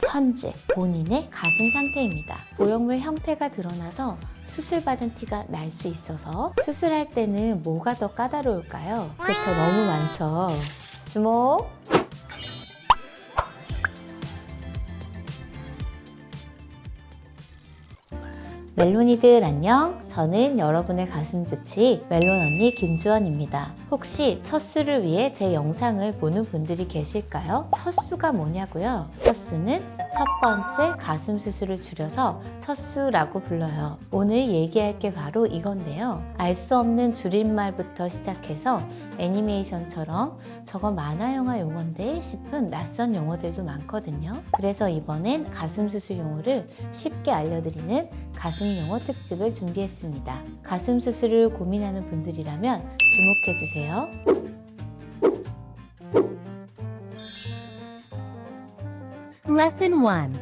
현재 본인의 가슴 상태입니다. 보형물 형태가 드러나서 수술받은 티가 날 수 있어서 수술할 때는 뭐가 더 까다로울까요? 그렇죠, 너무 많죠. 주목! 멜론이들 안녕! 저는 여러분의 가슴 주치 멜론 언니 김주원입니다. 혹시 첫 수를 위해 제 영상을 보는 분들이 계실까요? 첫 수가 뭐냐고요? 첫 수는 첫 번째 가슴 수술을 줄여서 첫 수라고 불러요. 오늘 얘기할 게 바로 이건데요. 알 수 없는 줄임말부터 시작해서 애니메이션처럼 저거 만화 영화 용어인데 싶은 낯선 용어들도 많거든요. 그래서 이번엔 가슴 수술 용어를 쉽게 알려드리는 가슴 용어 특집을 준비했습니다. 가슴 수술을 고민하는 분들이라면 주목해주세요. Lesson 1.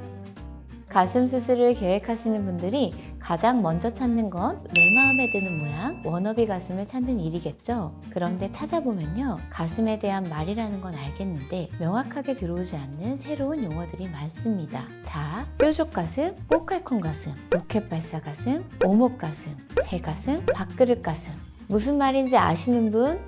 가슴 수술을 계획하시는 분들이 가장 먼저 찾는 건 내 마음에 드는 모양, 워너비 가슴을 찾는 일이겠죠. 그런데 찾아보면요, 가슴에 대한 말이라는 건 알겠는데 명확하게 들어오지 않는 새로운 용어들이 많습니다. 자, 뾰족 가슴, 꽃갈콘 가슴, 로켓 발사 가슴, 오목 가슴, 새 가슴, 밥그릇 가슴. 무슨 말인지 아시는 분?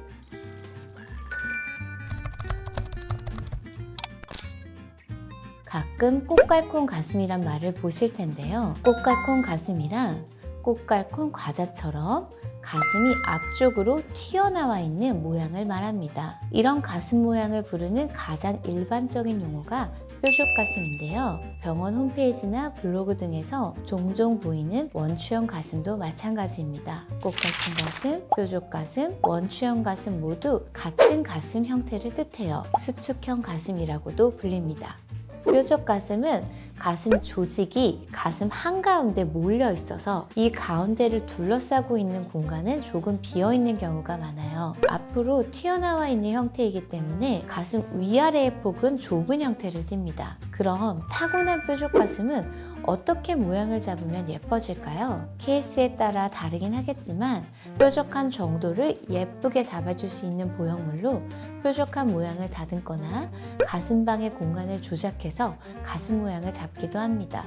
가끔 꽃갈콘 가슴이란 말을 보실 텐데요. 꽃갈콘 가슴이란 꽃갈콘 과자처럼 가슴이 앞쪽으로 튀어나와 있는 모양을 말합니다. 이런 가슴 모양을 부르는 가장 일반적인 용어가 뾰족 가슴인데요. 병원 홈페이지나 블로그 등에서 종종 보이는 원추형 가슴도 마찬가지입니다. 꽃갈콘 가슴, 뾰족 가슴, 원추형 가슴 모두 같은 가슴 형태를 뜻해요. 수축형 가슴이라고도 불립니다. 뾰족 가슴은 가슴 조직이 가슴 한가운데 몰려 있어서 이 가운데를 둘러싸고 있는 공간은 조금 비어 있는 경우가 많아요. 앞으로 튀어나와 있는 형태이기 때문에 가슴 위아래의 폭은 좁은 형태를 띱니다. 그럼 타고난 뾰족 가슴은 어떻게 모양을 잡으면 예뻐질까요? 케이스에 따라 다르긴 하겠지만 뾰족한 정도를 예쁘게 잡아줄 수 있는 보형물로 뾰족한 모양을 다듬거나 가슴방의 공간을 조작해서 가슴 모양을 잡기도 합니다.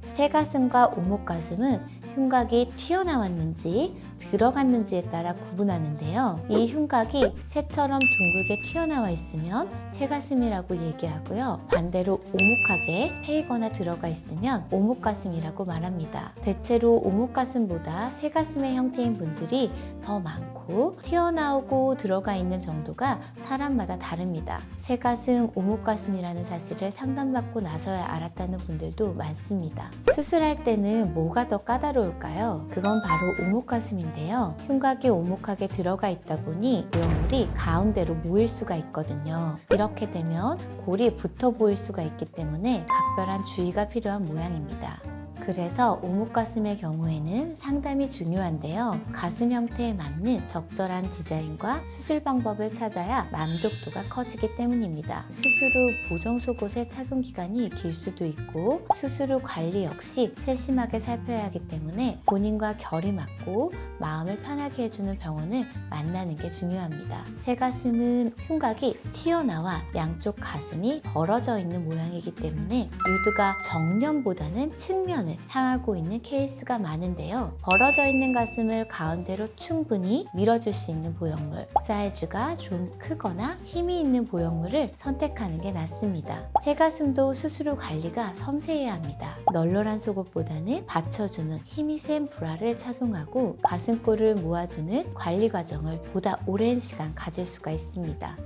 새 가슴과 오목 가슴은 흉곽이 튀어나왔는지 들어갔는지에 따라 구분하는데요. 이 흉곽이 새처럼 둥글게 튀어나와 있으면 새가슴이라고 얘기하고요. 반대로 오목하게 패이거나 들어가 있으면 오목가슴이라고 말합니다. 대체로 오목가슴보다 새가슴의 형태인 분들이 더 많고 튀어나오고 들어가 있는 정도가 사람마다 다릅니다. 새가슴, 오목가슴이라는 사실을 상담받고 나서야 알았다는 분들도 많습니다. 수술할 때는 뭐가 더 까다로울까요? 그건 바로 오목가슴인데 흉곽이 오목하게 들어가 있다 보니 보형물이 가운데로 모일 수가 있거든요. 이렇게 되면 골이 붙어 보일 수가 있기 때문에 각별한 주의가 필요한 모양입니다. 그래서 오목가슴의 경우에는 상담이 중요한데요. 가슴 형태에 맞는 적절한 디자인과 수술 방법을 찾아야 만족도가 커지기 때문입니다. 수술 후 보정 속옷의 착용 기간이 길 수도 있고 수술 후 관리 역시 세심하게 살펴야 하기 때문에 본인과 결이 맞고 마음을 편하게 해주는 병원을 만나는 게 중요합니다. 새 가슴은 흉곽이 튀어나와 양쪽 가슴이 벌어져 있는 모양이기 때문에 유두가 정면보다는 측면을 향하고 있는 케이스가 많은데요. 벌어져 있는 가슴을 가운데로 충분히 밀어줄 수 있는 보형물, 사이즈가 좀 크거나 힘이 있는 보형물을 선택하는 게 낫습니다. 새 가슴도 수술 후 관리가 섬세해야 합니다. 널널한 속옷보다는 받쳐주는 힘이 센 브라를 착용하고 가슴골을 모아주는 관리 과정을 보다 오랜 시간 가질 수가 있습니다.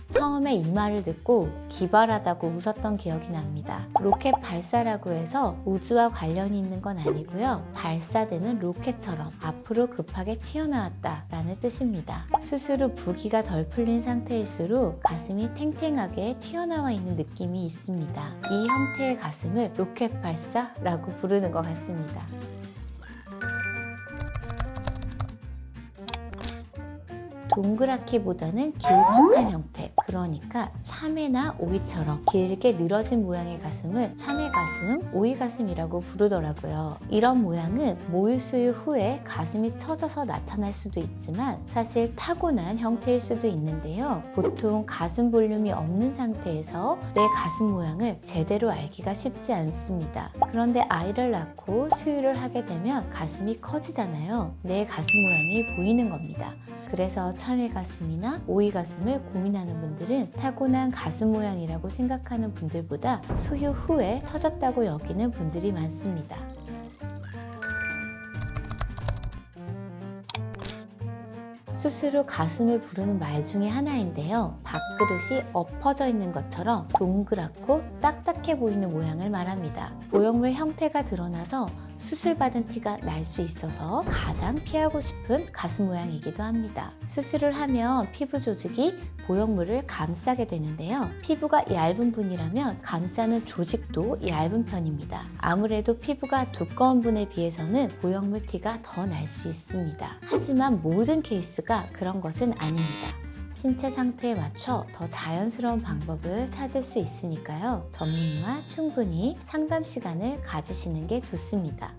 처음에 이 말을 듣고 기발하다고 웃었던 기억이 납니다. 로켓 발사라고 해서 우주와 관련이 있는 건 아니고요. 발사되는 로켓처럼 앞으로 급하게 튀어나왔다 라는 뜻입니다. 수술 후 부기가 덜 풀린 상태일수록 가슴이 탱탱하게 튀어나와 있는 느낌이 있습니다. 이 형태의 가슴을 로켓 발사라고 부르는 것 같습니다. 동그랗기보다는 길쭉한 형태, 그러니까 참외나 오이처럼 길게 늘어진 모양의 가슴을 참외 가슴, 오이 가슴이라고 부르더라고요. 이런 모양은 모유 수유 후에 가슴이 처져서 나타날 수도 있지만 사실 타고난 형태일 수도 있는데요. 보통 가슴 볼륨이 없는 상태에서 내 가슴 모양을 제대로 알기가 쉽지 않습니다. 그런데 아이를 낳고 수유를 하게 되면 가슴이 커지잖아요. 내 가슴 모양이 보이는 겁니다. 그래서 참외 가슴이나 오이 가슴을 고민하는 분들은 타고난 가슴 모양이라고 생각하는 분들보다 수유 후에 처졌다고 여기는 분들이 많습니다. 수술 후 가슴을 부르는 말 중에 하나인데요. 밥그릇이 엎어져 있는 것처럼 동그랗고 딱딱해 보이는 모양을 말합니다. 보형물 형태가 드러나서 수술받은 티가 날 수 있어서 가장 피하고 싶은 가슴 모양이기도 합니다. 수술을 하면 피부 조직이 보형물을 감싸게 되는데요. 피부가 얇은 분이라면 감싸는 조직도 얇은 편입니다. 아무래도 피부가 두꺼운 분에 비해서는 보형물 티가 더 날 수 있습니다. 하지만 모든 케이스가 그런 것은 아닙니다. 신체 상태에 맞춰 더 자연스러운 방법을 찾을 수 있으니까요. 전문의와 충분히 상담 시간을 가지시는 게 좋습니다.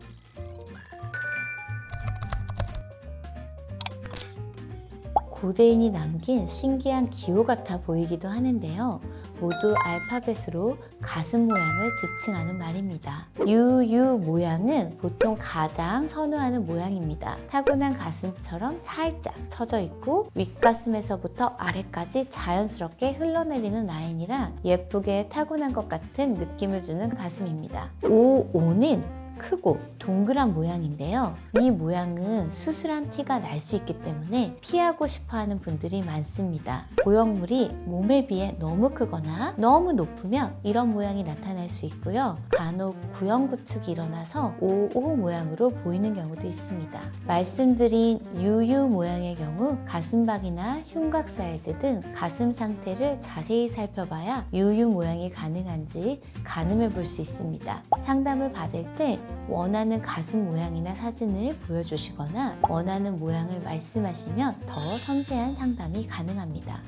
고대인이 남긴 신기한 기호 같아 보이기도 하는데요. 모두 알파벳으로 가슴 모양을 지칭하는 말입니다. 유유 모양은 보통 가장 선호하는 모양입니다. 타고난 가슴처럼 살짝 처져 있고 윗가슴에서부터 아래까지 자연스럽게 흘러내리는 라인이라 예쁘게 타고난 것 같은 느낌을 주는 가슴입니다. 오는 크고 동그란 모양인데요. 이 모양은 수술한 티가 날 수 있기 때문에 피하고 싶어하는 분들이 많습니다. 보형물이 몸에 비해 너무 크거나 너무 높으면 이런 모양이 나타날 수 있고요. 간혹 구형구축이 일어나서 오오 모양으로 보이는 경우도 있습니다. 말씀드린 유유 모양의 경우 가슴박이나 흉곽 사이즈 등 가슴 상태를 자세히 살펴봐야 유유 모양이 가능한지 가늠해 볼 수 있습니다. 상담을 받을 때 원하는 가슴 모양이나 사진을 보여주시거나 원하는 모양을 말씀하시면 더 섬세한 상담이 가능합니다.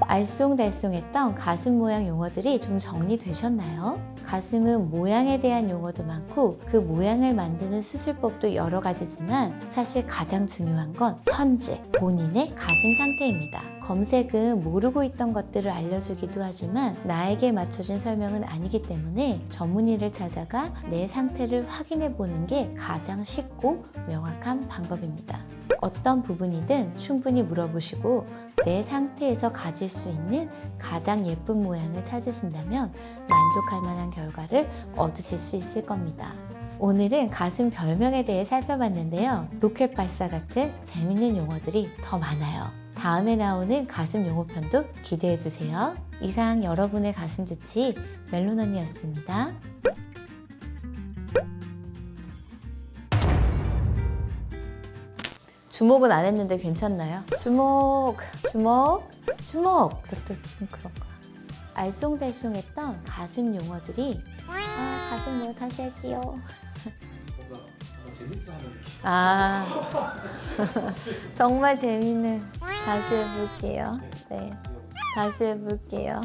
알쏭달쏭했던 가슴 모양 용어들이 좀 정리되셨나요? 가슴은 모양에 대한 용어도 많고 그 모양을 만드는 수술법도 여러 가지지만 사실 가장 중요한 건 현재 본인의 가슴 상태입니다. 검색은 모르고 있던 것들을 알려주기도 하지만 나에게 맞춰준 설명은 아니기 때문에 전문의를 찾아가 내 상태를 확인해 보는 게 가장 쉽고 명확한 방법입니다. 어떤 부분이든 충분히 물어보시고 내 상태에서 가질 수 있는 가장 예쁜 모양을 찾으신다면 만족할 만한 결과를 얻으실 수 있을 겁니다. 오늘은 가슴 별명에 대해 살펴봤는데요. 로켓 발사 같은 재밌는 용어들이 더 많아요. 다음에 나오는 가슴 용어편도 기대해주세요. 이상 여러분의 가슴 주치 멜론 언니였습니다. 주목은 안 했는데 괜찮나요? 주목! 그것도 좀 그런가. 알쏭달쏭했던 가슴 용어들이 가슴 용어 다시 할게요. 뭔가 재밌어 하는 느낌. 정말 재밌는. 다시 해볼게요. 네, 다시 해볼게요.